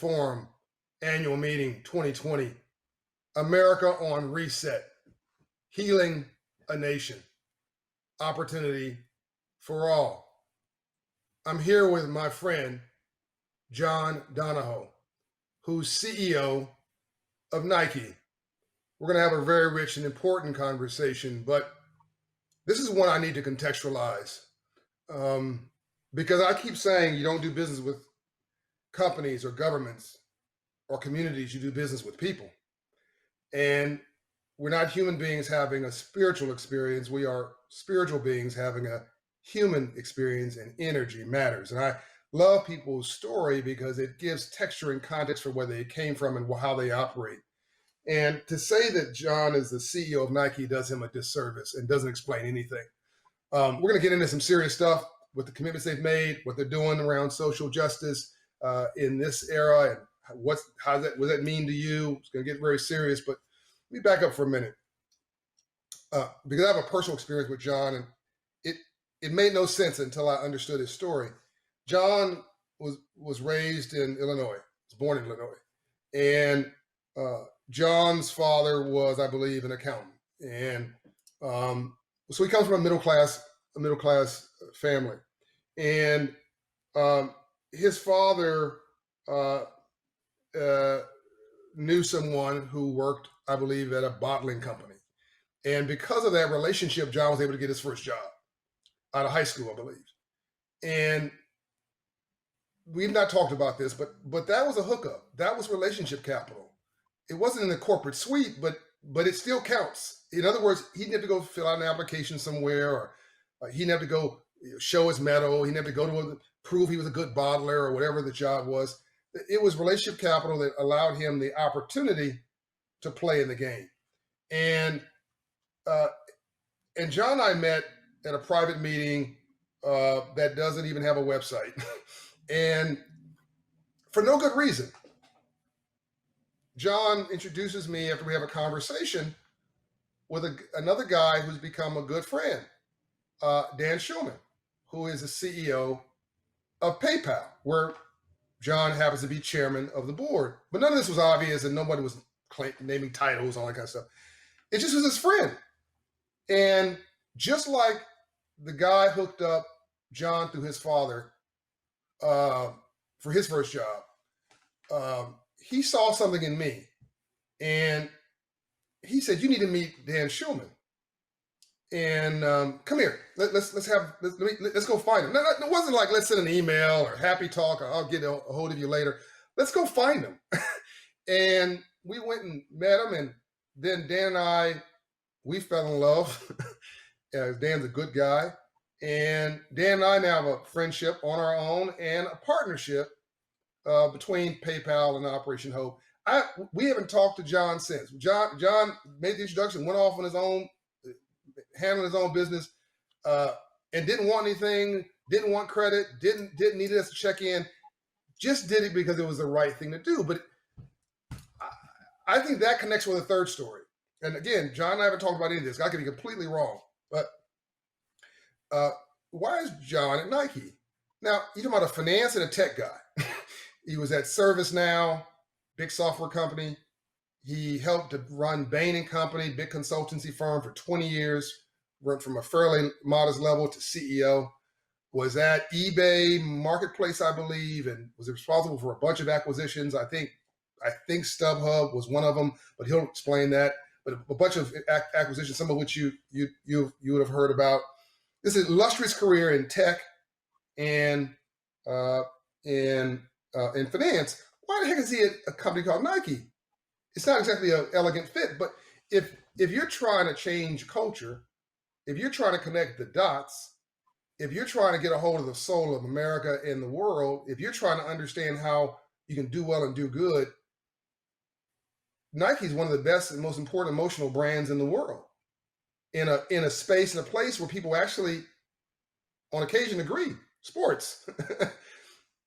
Forum Annual Meeting 2020, America on Reset, Healing a Nation, Opportunity for All. I'm here with my friend, John Donahoe, who's CEO of Nike. We're going to have a very rich and important conversation, but this is one I need to contextualize because I keep saying you don't do business with companies or governments or communities, you do business with people. And we're not human beings having a spiritual experience. We are spiritual beings having a human experience, and energy matters. And I love people's story because it gives texture and context for where they came from and how they operate. And to say that John is the CEO of Nike does him a disservice and doesn't explain anything. We're going to get into some serious stuff with the commitments they've made, what they're doing around social justice in this era, and what does that mean to you? It's going to get very serious, but let me back up for a minute because I have a personal experience with John, and it made no sense until I understood his story. John was raised in Illinois. Was born in Illinois, and John's father was, I believe, an accountant, and so he comes from a middle class family, and his father knew someone who worked, I believe, at a bottling company, and because of that relationship, John was able to get his first job out of high school, I believe, and we've not talked about this, but that was a hookup. That was relationship capital. It wasn't in the corporate suite, but it still counts. In other words, he didn't have to go fill out an application somewhere, or he didn't have to go show his medal. He didn't have to go to prove he was a good bottler or whatever the job was. It was relationship capital that allowed him the opportunity to play in the game. And John and I met at a private meeting that doesn't even have a website, and for no good reason. John introduces me after we have a conversation with another guy who's become a good friend, Dan Schulman, who is the CEO of PayPal, where John happens to be chairman of the board. But none of this was obvious, and nobody was naming titles, all that kind of stuff. It just was his friend. And just like the guy hooked up John through his father for his first job, he saw something in me, and he said, "You need to meet Dan Schulman, and come here. Let's go find him." No, it wasn't like let's send an email or happy talk, or I'll get a hold of you later. Let's go find him. And we went and met him, and then Dan and we fell in love. Dan's a good guy, and Dan and I now have a friendship on our own and a partnership between PayPal and Operation Hope. We haven't talked to John since. John made the introduction, went off on his own, handling his own business, and didn't want anything, didn't want credit, didn't need us to check in, just did it because it was the right thing to do. But I think that connects with a third story. And again, John and I haven't talked about any of this. I could be completely wrong, but why is John at Nike? Now, you're talking about a finance and a tech guy. He was at ServiceNow, big software company. He helped to run Bain & Company, big consultancy firm, for 20 years, went from a fairly modest level to CEO, was at eBay Marketplace, I believe, and was responsible for a bunch of acquisitions. I think StubHub was one of them, but he'll explain that. But a bunch of acquisitions, some of which you would have heard about. This is an illustrious career in tech and in finance. Why the heck is he at a company called Nike? It's not exactly an elegant fit, but if you're trying to change culture, if you're trying to connect the dots, if you're trying to get a hold of the soul of America and the world, if you're trying to understand how you can do well and do good, Nike is one of the best and most important emotional brands in the world. In a space, in a place where people actually, on occasion, agree. Sports.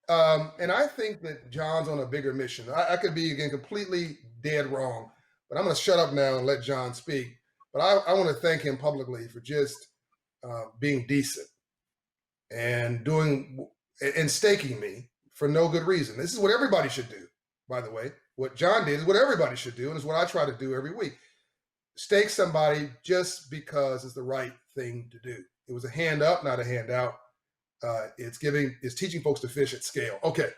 And I think that John's on a bigger mission. I could be, again, completely dead wrong, but I'm going to shut up now and let John speak. But I want to thank him publicly for just being decent and staking me for no good reason. This is what everybody should do. by the way. What John did is what everybody should do, and is what I try to do every week. Stake somebody just because it's the right thing to do. It was a hand up, not a handout. It's teaching folks to fish at scale. Okay,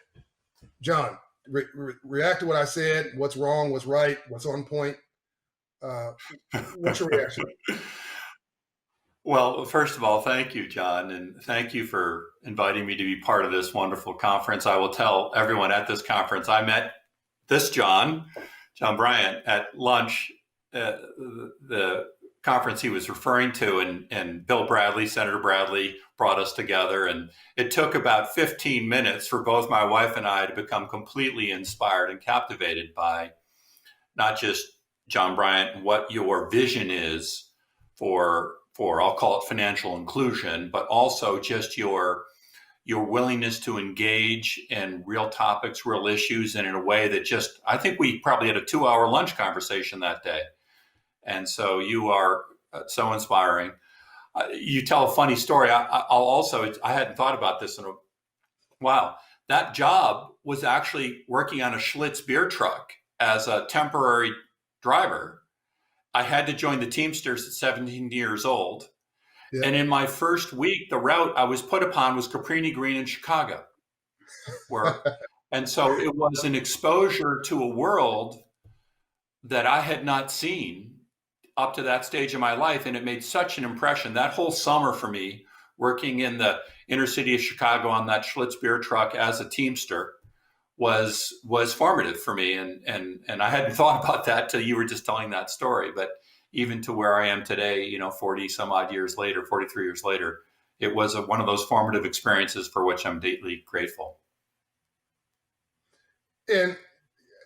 John, react to what I said. What's wrong? What's right? What's on point? What's your reaction? Well, first of all, thank you, John, and thank you for inviting me to be part of this wonderful conference. I will tell everyone at this conference, I met this John Bryant, at lunch, the conference he was referring to, and Bill Bradley, Senator Bradley, brought us together. And it took about 15 minutes for both my wife and I to become completely inspired and captivated by not just John Bryant and what your vision is for I'll call it financial inclusion, but also just your willingness to engage in real topics, real issues, and in a way that just, I think we probably had a 2-hour lunch conversation that day. And so you are so inspiring. You tell a funny story. I hadn't thought about this in a while. That job was actually working on a Schlitz beer truck as a temporary driver. I had to join the Teamsters at 17 years old. Yeah. And in my first week, the route I was put upon was Caprini Green in Chicago. And so it was an exposure to a world that I had not seen up to that stage of my life. And it made such an impression. That whole summer for me, working in the inner city of Chicago on that Schlitz beer truck as a Teamster, was formative for me. And I hadn't thought about that till you were just telling that story. But even to where I am today, 40 some odd years later, 43 years later, it was one of those formative experiences for which I'm deeply grateful. And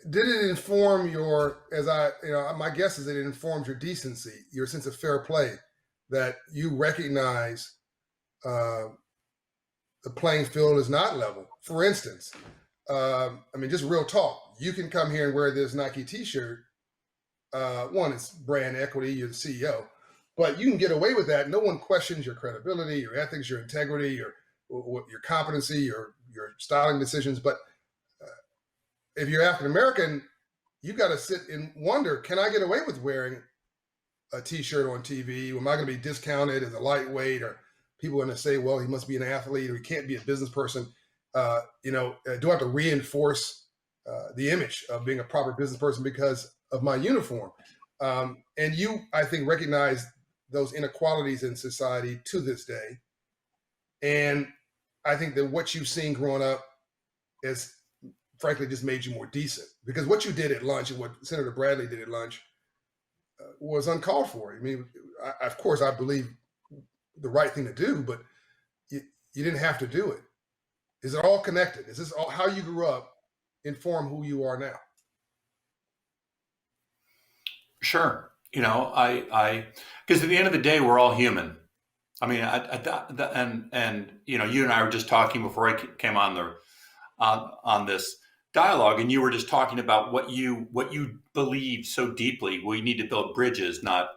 did it inform my guess is that it informed your decency, your sense of fair play, that you recognize the playing field is not level. For instance, just real talk. You can come here and wear this Nike T-shirt. One, it's brand equity. You're the CEO, but you can get away with that. No one questions your credibility, your ethics, your integrity, your competency, your styling decisions. But if you're African American, you got to sit and wonder: can I get away with wearing a T-shirt on TV? Am I going to be discounted as a lightweight? Or people are going to say, "Well, he must be an athlete, or he can't be a business person." Do I have to reinforce the image of being a proper business person because of my uniform? And you, I think, recognize those inequalities in society to this day. And I think that what you've seen growing up has, frankly, just made you more decent. Because what you did at lunch and what Senator Bradley did at lunch was uncalled for. I mean, of course, I believe the right thing to do, but you didn't have to do it. Is it all connected? Is this all how you grew up inform who you are now? Sure. I because at the end of the day, we're all human. I mean, you and I were just talking before I came on this dialogue, and you were just talking about what you believe so deeply. We need to build bridges, not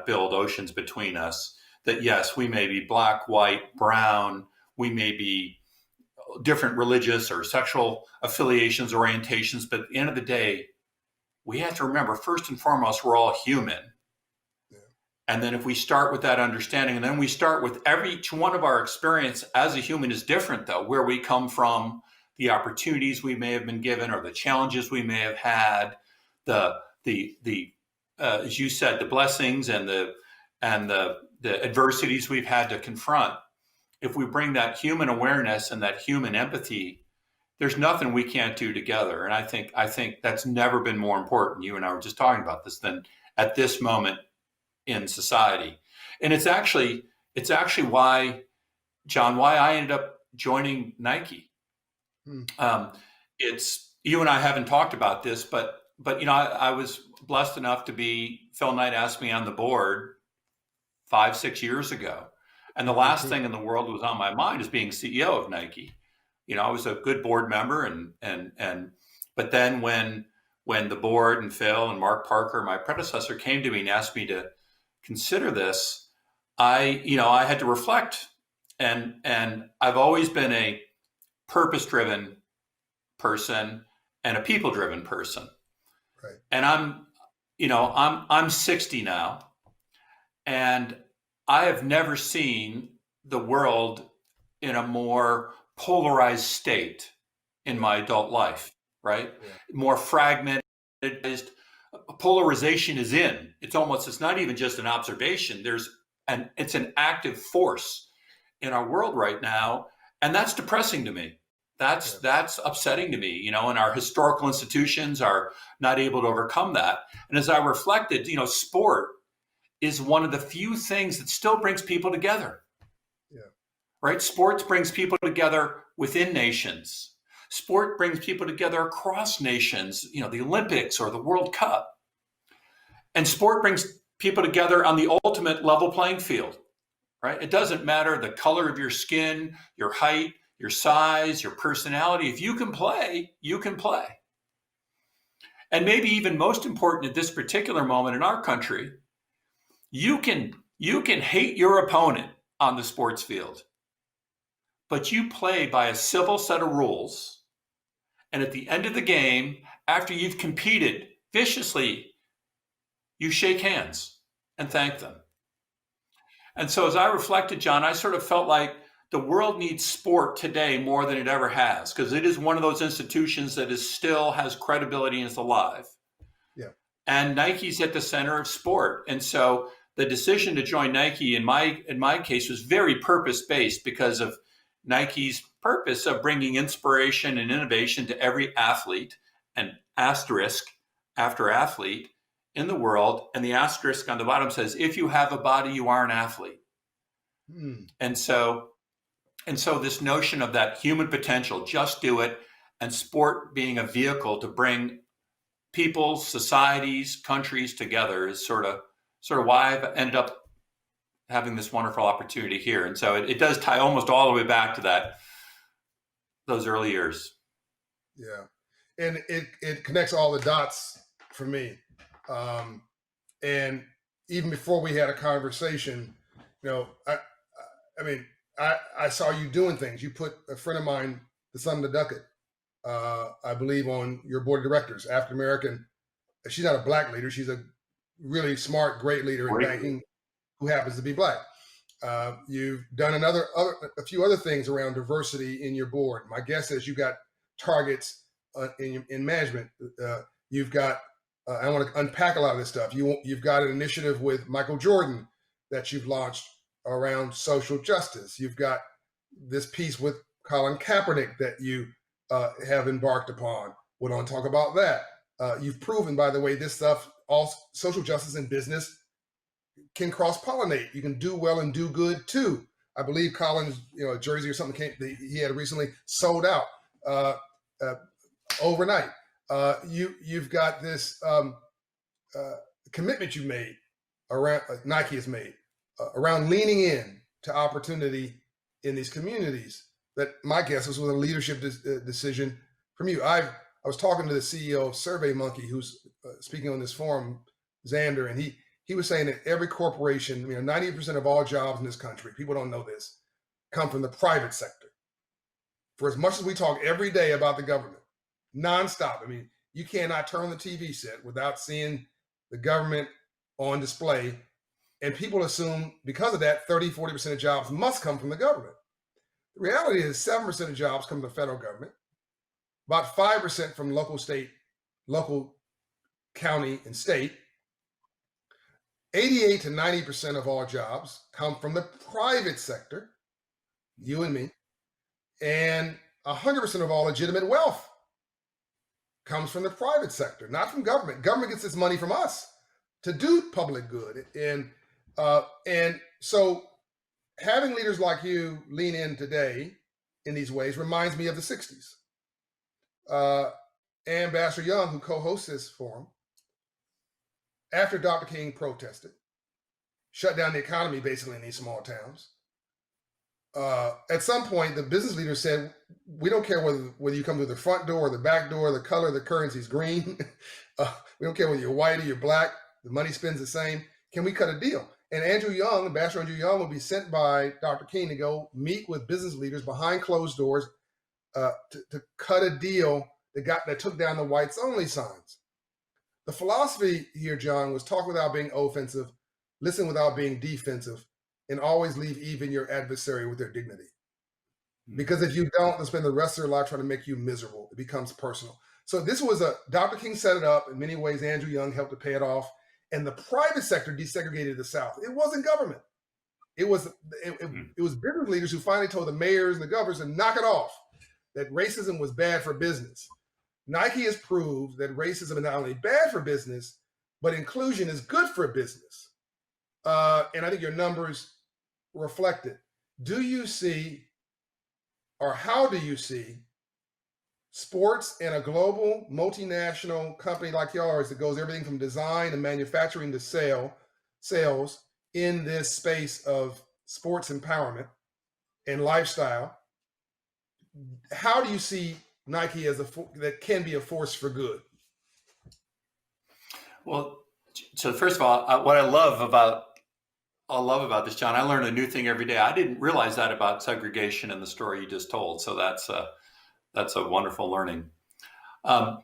build oceans between us. That yes, we may be black, white, brown. We may be different religious or sexual affiliations, orientations, but at the end of the day, we have to remember, first and foremost, we're all human. Yeah. And then if we start with that understanding, and then we start with each one of our experience as a human is different, though, where we come from, the opportunities we may have been given, or the challenges we may have had, the as you said, the blessings and the adversities we've had to confront. If we bring that human awareness and that human empathy, there's nothing we can't do together. And I think that's never been more important. You and I were just talking about this than at this moment in society. And it's actually why, John, why I ended up joining Nike. It's, you and I haven't talked about this, but I was blessed enough to be, Phil Knight asked me on the board 5-6 years ago. And the last thing in the world that was on my mind is being CEO of Nike. I was a good board member, but then when the board and Phil and Mark Parker, my predecessor, came to me and asked me to consider this, I had to reflect. And I've always been a purpose-driven person, and a people-driven person. Right. And I'm 60 now, and I have never seen the world in a more polarized state in my adult life, right? Yeah. More fragmented. Polarization is in. It's not even just an observation. It's an active force in our world right now, and that's depressing to me. That's upsetting to me, and our historical institutions are not able to overcome that. And as I reflected, sport is one of the few things that still brings people together. Yeah. Right? Sports brings people together within nations. Sport brings people together across nations, the Olympics or the World Cup. And sport brings people together on the ultimate level playing field, right? It doesn't matter the color of your skin, your height, your size, your personality. If you can play, you can play. And maybe even most important at this particular moment in our country, you can hate your opponent on the sports field, but you play by a civil set of rules. And at the end of the game, after you've competed viciously, you shake hands and thank them. And so as I reflected, John, I sort of felt like the world needs sport today more than it ever has, because it is one of those institutions that still has credibility and is alive. Yeah. And Nike's at the center of sport. And so the decision to join Nike in my case was very purpose-based because of Nike's purpose of bringing inspiration and innovation to every athlete, and asterisk after athlete in the world. And the asterisk on the bottom says, if you have a body, you are an athlete. And so this notion of that human potential, just do it, and sport being a vehicle to bring people, societies, countries together is sort of why I've ended up having this wonderful opportunity here. And so it does tie almost all the way back to those early years. Yeah. And it connects all the dots for me. And even before we had a conversation, I saw you doing things. You put a friend of mine, the son of the Duckett, I believe, on your board of directors, African American. She's not a black leader. She's a really smart, great leader in banking who happens to be black. You've done a few other things around diversity in your board. My guess is you got targets in management. You've got, I want to unpack a lot of this stuff. You've got an initiative with Michael Jordan that you've launched around social justice. You've got this piece with Colin Kaepernick that you have embarked upon. We don't talk about that. You've proven, by the way, this stuff, all social justice and business can cross-pollinate. You can do well and do good too. I believe Colin's, a jersey or something he had recently sold out overnight. You've got this commitment you made around, Nike has made around leaning in to opportunity in these communities. That my guess was a leadership decision from you. I was talking to the CEO of SurveyMonkey, who's speaking on this forum, Xander, and he was saying that every corporation, 90% of all jobs in this country, people don't know this, come from the private sector. For as much as we talk every day about the government, nonstop, you cannot turn the TV set without seeing the government on display. And people assume because of that, 30-40% of jobs must come from the government. The reality is 7% of jobs come from the federal government, about 5% from local, county, and state. 88 to 90% of all jobs come from the private sector, you and me, and 100% of all legitimate wealth comes from the private sector, not from government. Government gets its money from us to do public good. And so having leaders like you lean in today in these ways reminds me of the 60s. Ambassador Young, who co-hosts this forum, after Dr. King protested, shut down the economy basically in these small towns, at some point, the business leaders said, we don't care whether you come through the front door or the back door, the color of the currency is green. We don't care whether you're white or you're black. The money spends the same. Can we cut a deal? And Ambassador Andrew Young will be sent by Dr. King to go meet with business leaders behind closed doors to cut a deal that took down the whites only signs. The philosophy here, John, was talk without being offensive, listen without being defensive, and always leave even your adversary with their dignity. Because if you don't, they'll spend the rest of their life trying to make you miserable. It becomes personal. So this was Dr. King set it up. In many ways, Andrew Young helped to pay it off. And the private sector desegregated the South. It wasn't government. It was business leaders who finally told the mayors and the governors to knock it off, that racism was bad for business. Nike has proved that racism is not only bad for business, but inclusion is good for business. And I think your numbers reflect it. Do you see, or how do you see, sports in a global multinational company like yours that goes everything from design and manufacturing to sales in this space of sports empowerment and lifestyle? How do you see Nike as that can be a force for good? Well, so first of all, what I love about this, John, I learn a new thing every day. I didn't realize that about segregation in the story you just told. So that's a wonderful learning. I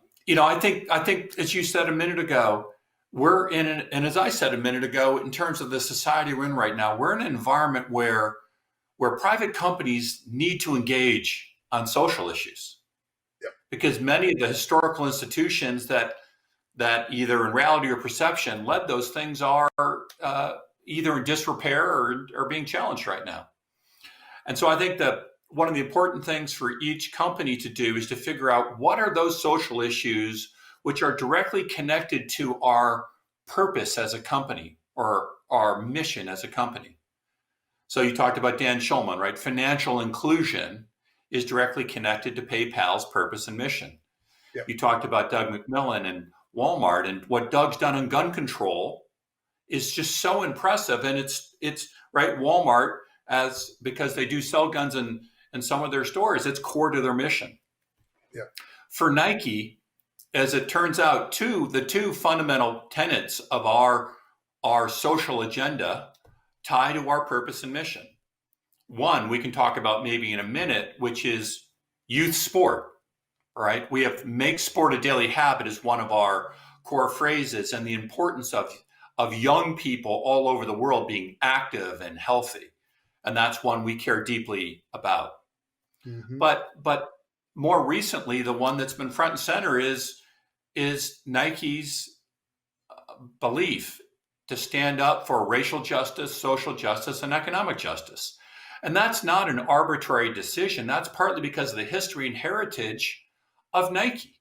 think as you said a minute ago, we're in and as I said a minute ago, in terms of the society we're in right now, we're in an environment where private companies need to engage on social issues. Yep. Because many of the historical institutions that either in reality or perception led those things are either in disrepair or being challenged right now. And so I think that one of the important things for each company to do is to figure out what are those social issues which are directly connected to our purpose as a company or our mission as a company. So you talked about Dan Schulman, right? Financial inclusion is directly connected to PayPal's purpose and mission. Yep. You talked about Doug McMillon and Walmart, and what Doug's done on gun control is just so impressive. And it's right, Walmart, because they do sell guns in some of their stores, it's core to their mission. Yeah. For Nike, as it turns out, the two fundamental tenets of our social agenda tie to our purpose and mission. One, we can talk about maybe in a minute, which is youth sport, right? We have make sport a daily habit is one of our core phrases, and the importance of young people all over the world being active and healthy. And that's one we care deeply about. Mm-hmm. But more recently, the one that's been front and center is Nike's belief to stand up for racial justice, social justice, and economic justice. And that's not an arbitrary decision. That's partly because of the history and heritage of Nike.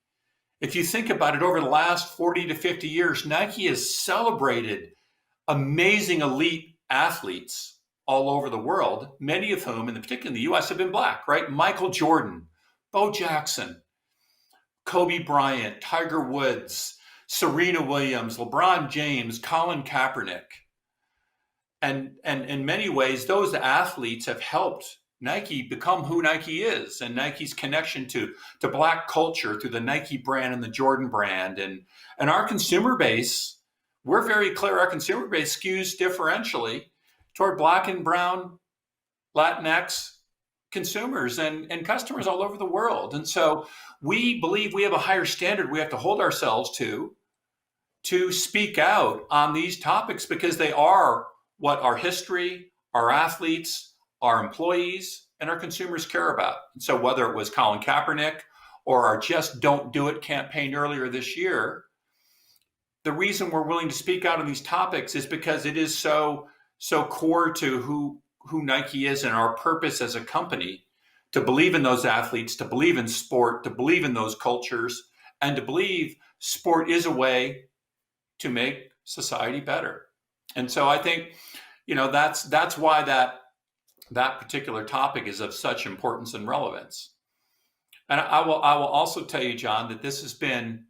If you think about it, over the last 40 to 50 years, Nike has celebrated amazing elite athletes all over the world, many of whom, and particularly in the US, have been Black, right? Michael Jordan, Bo Jackson, Kobe Bryant, Tiger Woods, Serena Williams, LeBron James, Colin Kaepernick. And in many ways, those athletes have helped Nike become who Nike is, and Nike's connection to Black culture through the Nike brand and the Jordan brand. And our consumer base, we're very clear, our consumer base skews differentially toward Black and brown Latinx consumers and customers all over the world. And so we believe we have a higher standard we have to hold ourselves to speak out on these topics, because they are what our history, our athletes, our employees, and our consumers care about. And so whether it was Colin Kaepernick or our Just Don't Do It campaign earlier this year, the reason we're willing to speak out on these topics is because it is so core to who Nike is and our purpose as a company, to believe in those athletes, to believe in sport, to believe in those cultures, and to believe sport is a way to make society better. And so I think, that's why that particular topic is of such importance and relevance. And I will also tell you, John, that this has been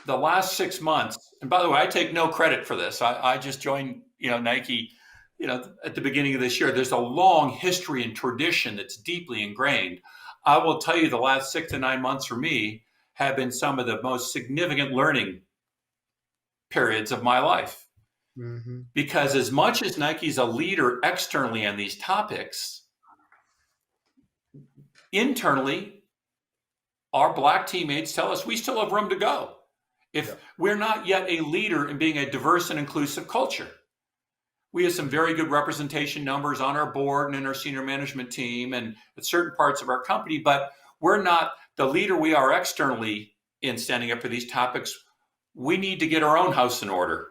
the last 6 months. And by the way, I take no credit for this. I just joined, Nike, at the beginning of this year. There's a long history and tradition that's deeply ingrained. I will tell you, the last 6 to 9 months for me have been some of the most significant learning periods of my life. Mm-hmm. Because as much as Nike's a leader externally on these topics, internally, our Black teammates tell us we still have room to go. If Yeah. we're not yet a leader in being a diverse and inclusive culture. We have some very good representation numbers on our board and in our senior management team and at certain parts of our company, but we're not the leader we are externally in standing up for these topics. We need to get our own house in order.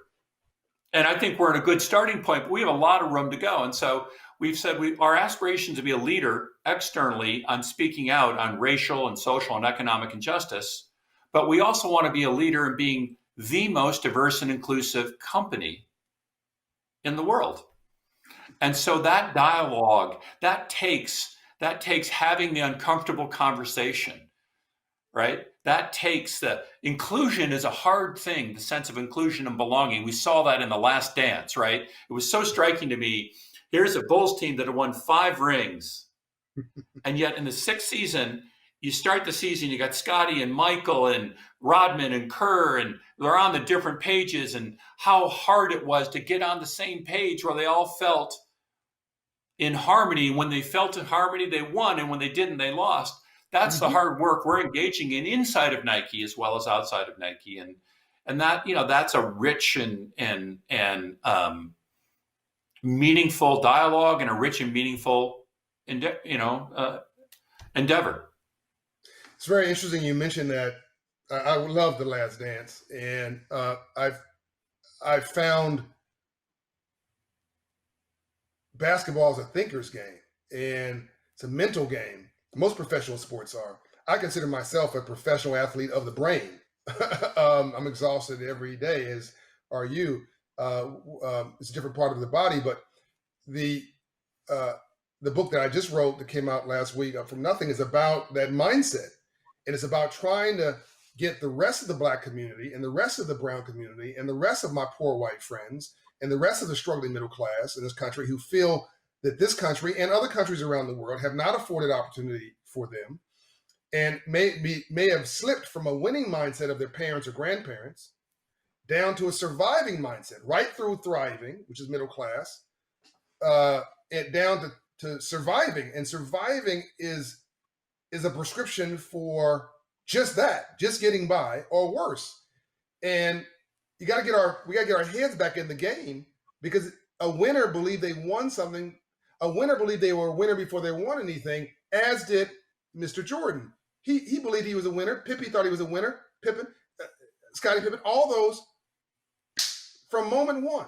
And I think we're in a good starting point, but we have a lot of room to go. And so we've said our aspiration to be a leader externally on speaking out on racial and social and economic injustice, but we also want to be a leader in being the most diverse and inclusive company in the world. And so that dialogue, that takes having the uncomfortable conversation, right? That takes the inclusion is a hard thing, the sense of inclusion and belonging. We saw that in The Last Dance, right? It was so striking to me. Here's a Bulls team that had won 5 rings. And yet in the 6th season, you start the season, you got Scotty and Michael and Rodman and Kerr, and they're on the different pages, and how hard it was to get on the same page where they all felt in harmony. When they felt in harmony, they won, and when they didn't, they lost. That's the hard work we're engaging in inside of Nike as well as outside of Nike, and that that's a rich and meaningful dialogue and a rich and meaningful endeavor. It's very interesting you mentioned that. I love The Last Dance, and I've found basketball is a thinker's game, and it's a mental game. Most professional sports are. I consider myself a professional athlete of the brain. I'm exhausted every day, as are you. It's a different part of the body, but the book that I just wrote that came out last week, From Nothing, is about that mindset. And it's about trying to get the rest of the Black community and the rest of the brown community and the rest of my poor white friends and the rest of the struggling middle class in this country who feel that this country and other countries around the world have not afforded opportunity for them and may have slipped from a winning mindset of their parents or grandparents down to a surviving mindset, right through thriving, which is middle class, and down to surviving. And surviving is a prescription for just that, just getting by or worse. And we got to get our heads back in the game, because a winner believed they won something. A winner believed they were a winner before they won anything, as did Mr. Jordan. He believed he was a winner. Pippi thought he was a winner. Pippen, Scottie Pippen, all those from moment one.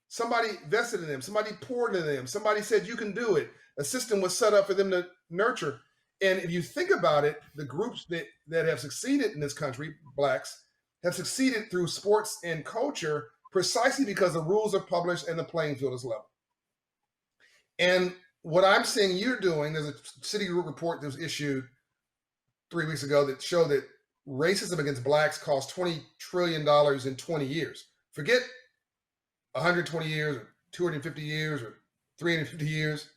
Somebody vested in them. Somebody poured into them. Somebody said, you can do it. A system was set up for them to nurture. And if you think about it, the groups that have succeeded in this country, Blacks, have succeeded through sports and culture precisely because the rules are published and the playing field is level. And what I'm seeing you're doing, there's a Citigroup report that was issued 3 weeks ago that showed that racism against Blacks cost $20 trillion in 20 years. Forget 120 years or 250 years or 350 years.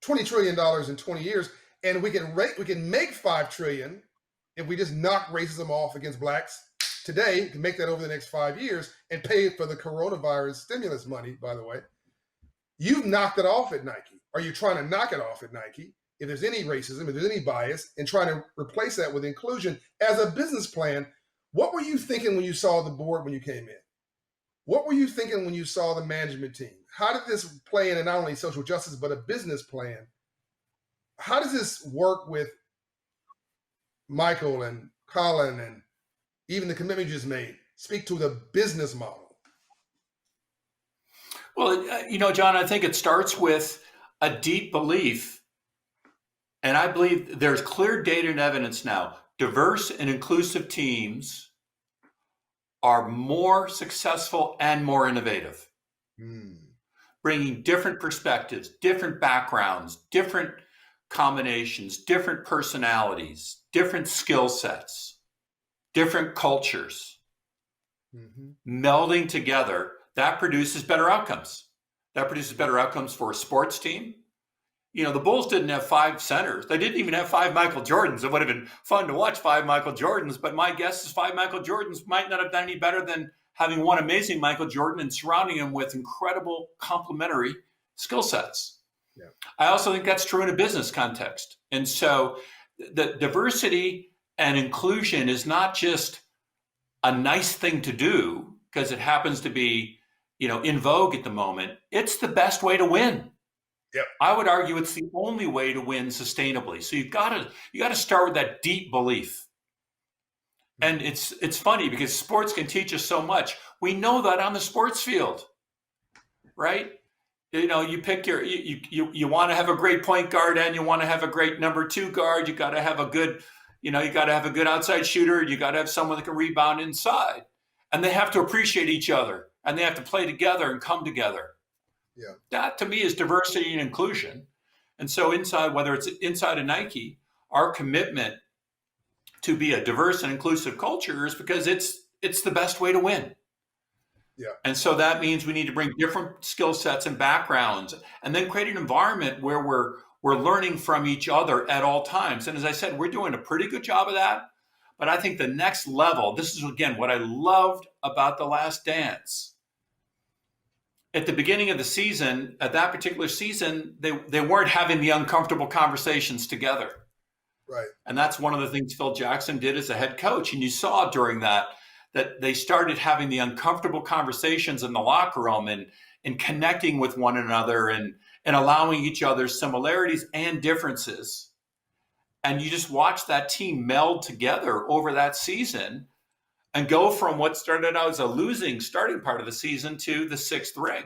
$20 trillion in 20 years. And we can make $5 trillion if we just knock racism off against Blacks today. We can make that over the next 5 years and pay for the coronavirus stimulus money, by the way. You've knocked it off at Nike. Are you trying to knock it off at Nike? If there's any racism, if there's any bias, and trying to replace that with inclusion as a business plan, what were you thinking when you saw the board when you came in? What were you thinking when you saw the management team? How did this play into not only social justice, but a business plan? How does this work with Michael and Colin and even the commitment you just made? Speak to the business model. Well, John, I think it starts with a deep belief. And I believe there's clear data and evidence now. Diverse and inclusive teams are more successful and more innovative. Bringing different perspectives, different backgrounds, different combinations, different personalities, different skill sets, different cultures, melding together, that produces better outcomes. That produces better outcomes for a sports team. The Bulls didn't have 5 centers. They didn't even have 5 Michael Jordans. It would have been fun to watch 5 Michael Jordans, but my guess is 5 Michael Jordans might not have done any better than having one amazing Michael Jordan and surrounding him with incredible complementary skill sets. Yeah. I also think that's true in a business context. And so the diversity And inclusion is not just a nice thing to do because it happens to be, in vogue at the moment. It's the best way to win. Yep. I would argue it's the only way to win sustainably. So you got to start with that deep belief. And it's funny because sports can teach us so much. We know that on the sports field, right? You pick you want to have a great point guard and you want to have a great number 2 guard. You got to have a good, you got to have a good outside shooter. You got to have someone that can rebound inside, and they have to appreciate each other and they have to play together and come together. Yeah. That to me is diversity and inclusion. And so whether it's inside of Nike, our commitment to be a diverse and inclusive culture is because it's the best way to win. Yeah. And so that means we need to bring different skill sets and backgrounds and then create an environment where we're learning from each other at all times. And as I said, we're doing a pretty good job of that. But I think the next level, this is again what I loved about The Last Dance. At the beginning of the season, at that particular season, they weren't having the uncomfortable conversations together. Right. And that's one of the things Phil Jackson did as a head coach. And you saw during that they started having the uncomfortable conversations in the locker room and connecting with one another and allowing each other's similarities and differences. And you just watch that team meld together over that season and go from what started out as a losing starting part of the season to the 6th ring.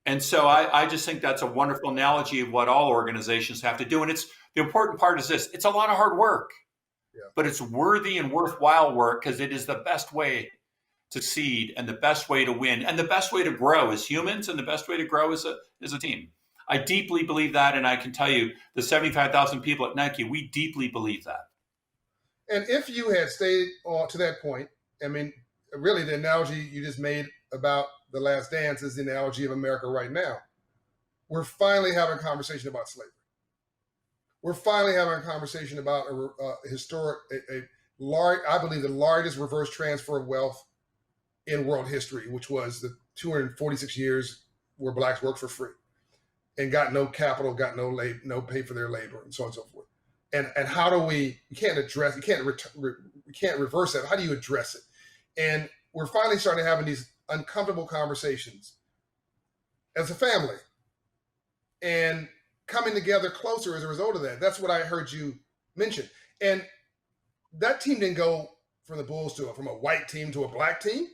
And so I just think that's a wonderful analogy of what all organizations have to do. And the important part is this: it's a lot of hard work, but it's worthy and worthwhile work because it is the best way to succeed and the best way to win and the best way to grow as humans and the best way to grow as a team. I deeply believe that. And I can tell you the 75,000 people at Nike, we deeply believe that. And if you had stayed on to that point, I mean, really the analogy you just made about The Last Dance is the analogy of America right now. We're finally having a conversation about slavery. We're finally having a conversation about a large, I believe, the largest reverse transfer of wealth in world history, which was the 246 years where blacks worked for free and got no capital, got no pay for their labor, and so on and so forth. And how do you can't reverse that. How do you address it? And we're finally starting having these uncomfortable conversations as a family and coming together closer as a result of that. That's what I heard you mention. And that team didn't go from the Bulls from a white team to a black team.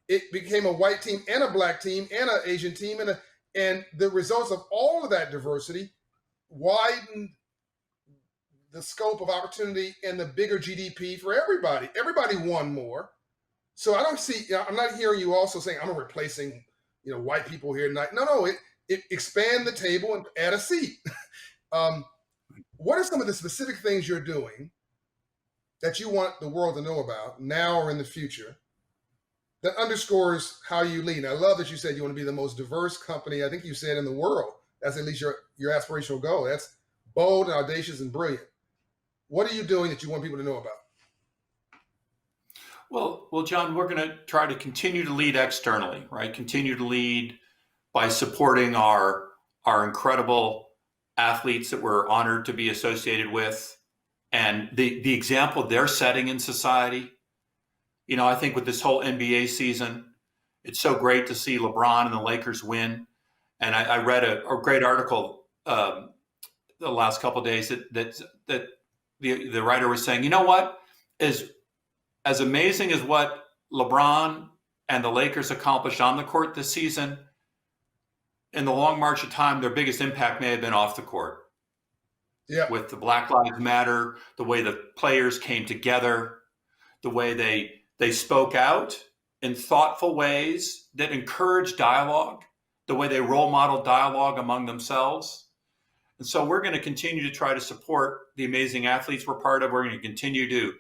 It became a white team and a black team and an Asian team. And the results of all of that diversity widened the scope of opportunity and the bigger GDP for everybody. Everybody won more. So I'm not hearing you also saying I'm replacing, white people here tonight. No, it expand the table and add a seat. What are some of the specific things you're doing that you want the world to know about now or in the future that underscores how you lead? And I love that you said you want to be the most diverse company, I think you said, in the world. That's at least your aspirational goal. That's bold and audacious and brilliant. What are you doing that you want people to know about? Well, John, we're going to try to continue to lead externally, right? Continue to lead by supporting our incredible athletes that we're honored to be associated with, and the example they're setting in society. I think with this whole NBA season, it's so great to see LeBron and the Lakers win. And I read a great article the last couple of days that the writer was saying, you know what, is as amazing as what LeBron and the Lakers accomplished on the court this season, in the long march of time, their biggest impact may have been off the court. Yeah. With the Black Lives Matter, the way the players came together, the way they spoke out in thoughtful ways that encouraged dialogue, the way they role modeled dialogue among themselves. And so we're going to continue to try to support the amazing athletes we're part of. We're going to continue to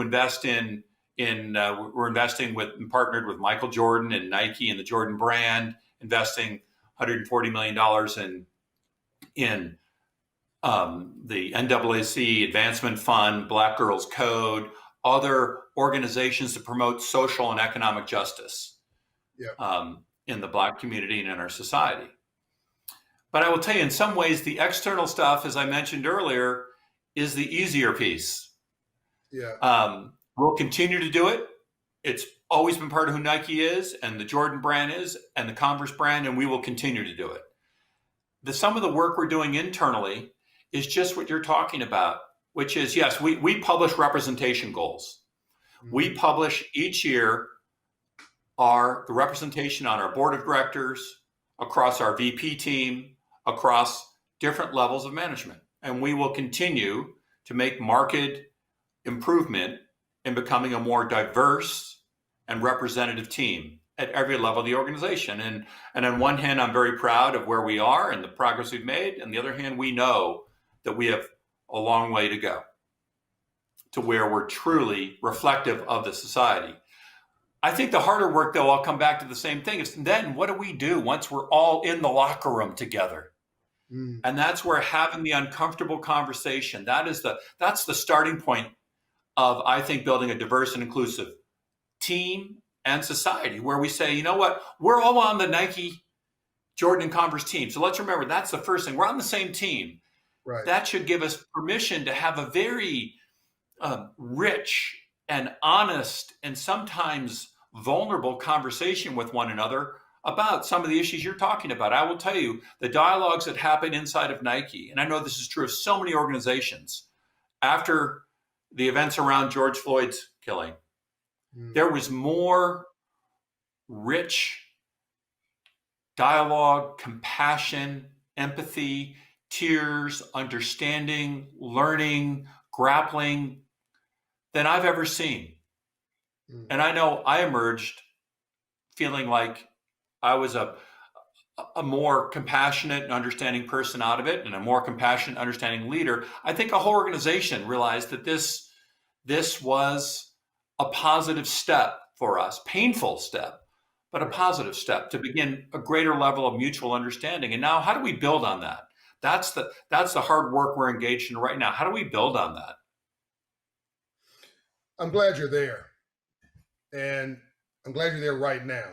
invest we're investing and partnered with Michael Jordan and Nike and the Jordan brand, investing $140 million in the NAACP Advancement Fund, Black Girls Code, other organizations to promote social and economic justice in the Black community and in our society. But I will tell you, in some ways, the external stuff, as I mentioned earlier, is the easier piece. Yeah. We'll continue to do it. It's always been part of who Nike is and the Jordan brand is and the Converse brand, and we will continue to do it. Some of the work we're doing internally is just what you're talking about, which is, yes, we publish representation goals. Mm-hmm. We publish each year the representation on our board of directors, across our VP team, across different levels of management. And we will continue to make marked improvement in becoming a more diverse and representative team at every level of the organization. And on one hand, I'm very proud of where we are and the progress we've made. On the other hand, we know that we have a long way to go to where we're truly reflective of the society. I think the harder work, though, I'll come back to the same thing, is then what do we do once we're all in the locker room together? Mm. And that's where having the uncomfortable conversation, that's the starting point of, I think, building a diverse and inclusive team and society, where we say, you know what, we're all on the Nike, Jordan, and Converse team. So let's remember, that's the first thing. We're on the same team. Right. That should give us permission to have a very rich and honest and sometimes vulnerable conversation with one another about some of the issues you're talking about. I will tell you, the dialogues that happen inside of Nike, and I know this is true of so many organizations, after the events around George Floyd's killing, there was more rich dialogue, compassion, empathy, tears, understanding, learning, grappling than I've ever seen. And I know I emerged feeling like I was a more compassionate and understanding person out of it, and a more compassionate, understanding leader. I think a whole organization realized that this was a positive step for us, painful step, but a positive step to begin a greater level of mutual understanding. And now, how do we build on that? That's the hard work we're engaged in right now. How do we build on that? I'm glad you're there. And I'm glad you're there right now.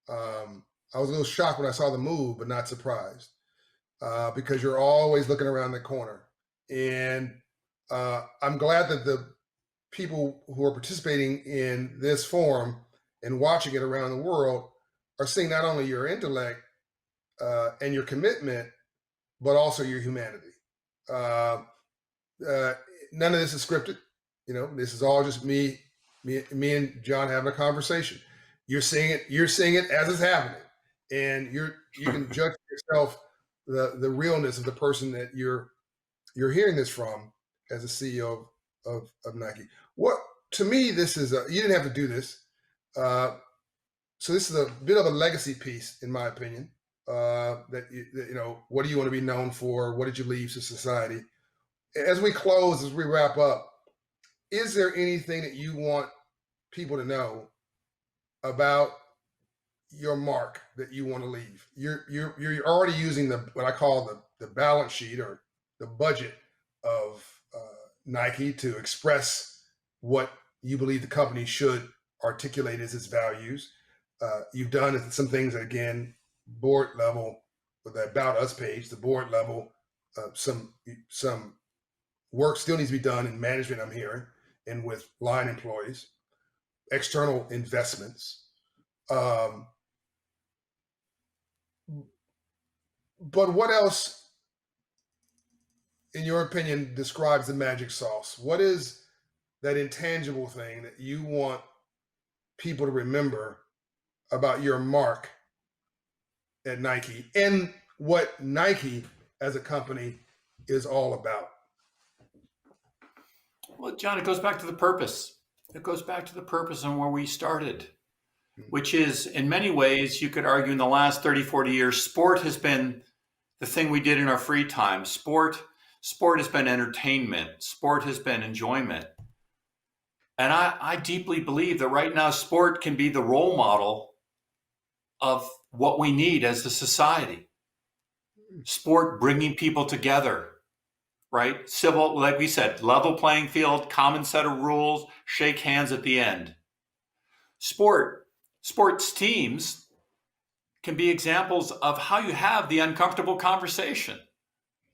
I was a little shocked when I saw the move, but not surprised, because you're always looking around the corner. And I'm glad that the people who are participating in this forum and watching it around the world are seeing not only your intellect and your commitment, but also your humanity. None of this is scripted. You know, this is all just me and John having a conversation. You're seeing it as it's happening, and you can judge for yourself the realness of the person that you're hearing this from as a CEO of Nike. What, to me, this is you didn't have to do this, so this is a bit of a legacy piece, in my opinion. That you know, what do you want to be known for? What did you leave to society? As we close, as we wrap up, is there anything that you want people to know about your mark that you want to leave? You're already using what I call the balance sheet or the budget of Nike to express what you believe the company should articulate as its values. You've done some things that, again, board level with the About Us page, the board level, some work still needs to be done in management, I'm hearing, and with line employees, external investments. But what else, in your opinion, describes the magic sauce? What is that intangible thing that you want people to remember about your mark at Nike and what Nike as a company is all about? Well, John, it goes back to the purpose. It goes back to the purpose and where we started, which is, in many ways, you could argue in the last 30, 40 years, sport has been the thing we did in our free time. Sport has been entertainment. Sport has been enjoyment. And I deeply believe that right now sport can be the role model of what we need as a society. Sport bringing people together, right? Civil, like we said, level playing field, common set of rules, shake hands at the end. Sports teams can be examples of how you have the uncomfortable conversation.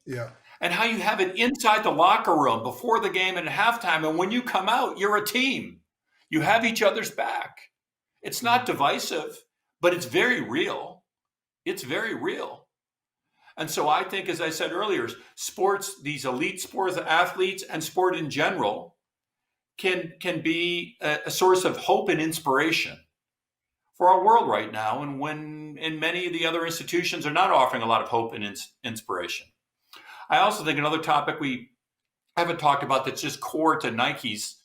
Yeah. and how you have it inside the locker room before the game and at halftime. And when you come out, you're a team. You have each other's back. It's not divisive, but it's very real. It's very real. And so I think, as I said earlier, sports, these elite sports athletes and sport in general can be a source of hope and inspiration for our world right now, and many of the other institutions are not offering a lot of hope and inspiration. I also think another topic we haven't talked about that's just core to Nike's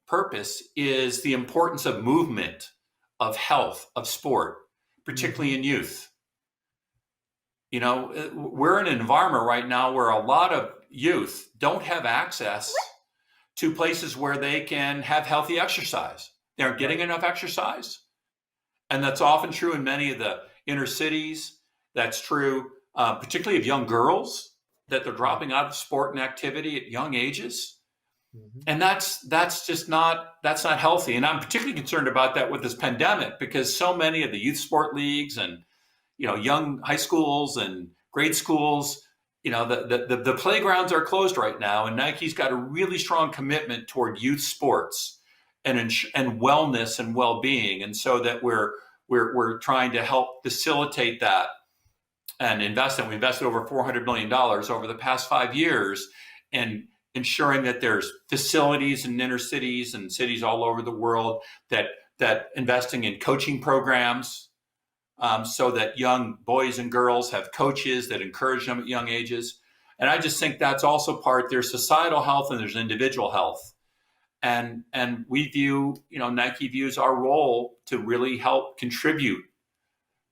purpose is the importance of movement, of health, of sport, particularly in youth. You know, we're in an environment right now where a lot of youth don't have access to places where they can have healthy exercise. They aren't getting enough exercise. And that's often true in many of the inner cities. That's true, particularly of young girls, that they're dropping out of sport and activity at young ages. And that's not healthy. And I'm particularly concerned about that with this pandemic, because so many of the youth sport leagues and, you know, young high schools and grade schools, you know, the playgrounds are closed right now. And Nike's got a really strong commitment toward youth sports and wellness and well-being. And so that we're trying to help facilitate that and invest in. We invested over $400 million over the past 5 years in ensuring that there's facilities in inner cities and cities all over the world that investing in coaching programs, so that young boys and girls have coaches that encourage them at young ages. And I just think that's also there's societal health and there's individual health. And we view, you know, Nike views our role to really help contribute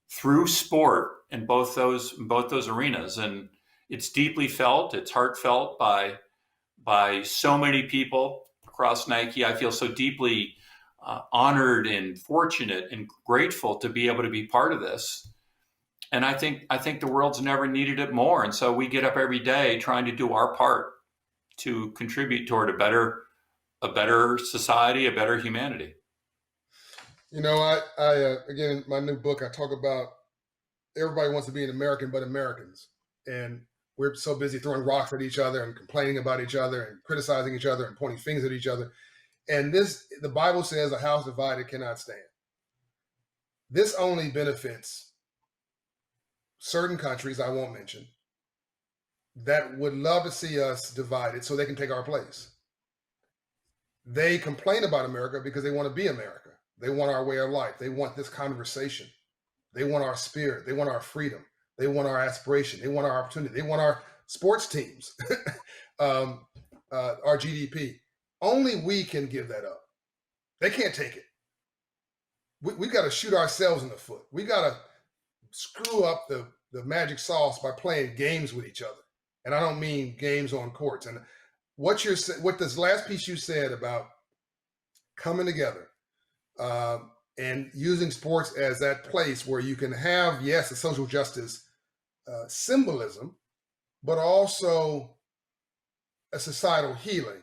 through sport in both those arenas. And it's deeply felt, it's heartfelt by so many people across Nike. I feel so deeply honored and fortunate and grateful to be able to be part of this. And I think the world's never needed it more. And so we get up every day trying to do our part to contribute toward a better society, a better humanity. You know, I again, my new book, I talk about everybody wants to be an American, but Americans. And we're so busy throwing rocks at each other and complaining about each other and criticizing each other and pointing fingers at each other. And the Bible says a house divided cannot stand. This only benefits certain countries, I won't mention, that would love to see us divided so they can take our place. They complain about America because they want to be America. They want our way of life. They want this conversation. They want our spirit. They want our freedom. They want our aspiration. They want our opportunity. They want our sports teams, our GDP. Only we can give that up. They can't take it. We got to shoot ourselves in the foot. We got to screw up the magic sauce by playing games with each other. And I don't mean games on courts. And what this last piece you said about coming together and using sports as that place where you can have, yes, a social justice symbolism, but also a societal healing.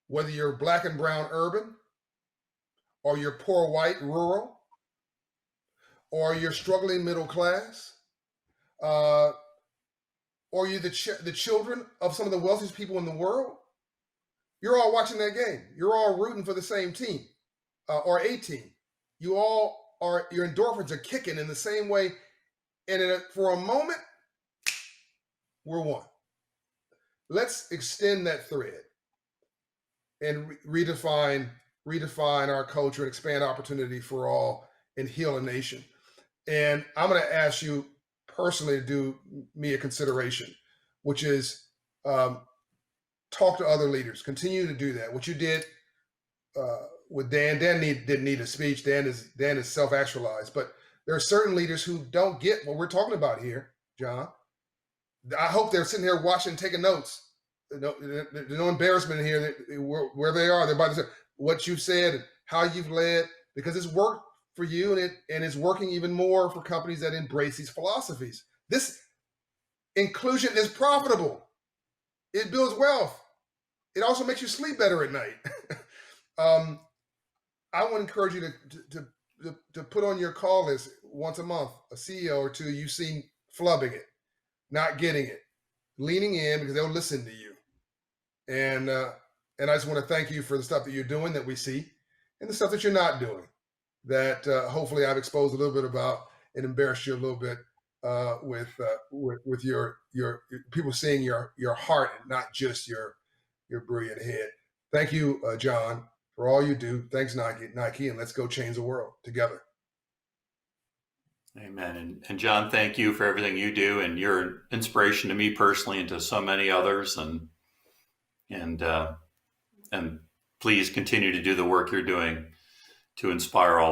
Whether you're black and brown urban, or you're poor white rural, or you're struggling middle class, or you're the children of some of the wealthiest people in the world, you're all watching that game. You're all rooting for the same team or a team. Your endorphins are kicking in the same way. And for a moment, we're one. Let's extend that thread and redefine our culture and expand opportunity for all and heal a nation. And I'm going to ask you personally to do me a consideration, which is talk to other leaders. Continue to do that. What you did with Dan. Dan didn't need a speech. Dan is self-actualized. But there are certain leaders who don't get what we're talking about here, John. I hope they're sitting here watching, taking notes. There's no embarrassment in here. Where they are, they're about to say what you've said and how you've led, because it's worked for you, and it's working even more for companies that embrace these philosophies. This inclusion is profitable. It builds wealth. It also makes you sleep better at night. I would encourage you to put on your call list once a month a CEO or two you've seen flubbing it, not getting it, leaning in because they'll listen to you. And I just want to thank you for the stuff that you're doing that we see, and the stuff that you're not doing that hopefully I've exposed a little bit about and embarrassed you a little bit with your people seeing your heart and not just your brilliant head. Thank you, John, for all you do. Thanks, Nike, and let's go change the world together. Amen. And John, thank you for everything you do, and you're an inspiration to me personally and to so many others. And please continue to do the work you're doing to inspire all of us.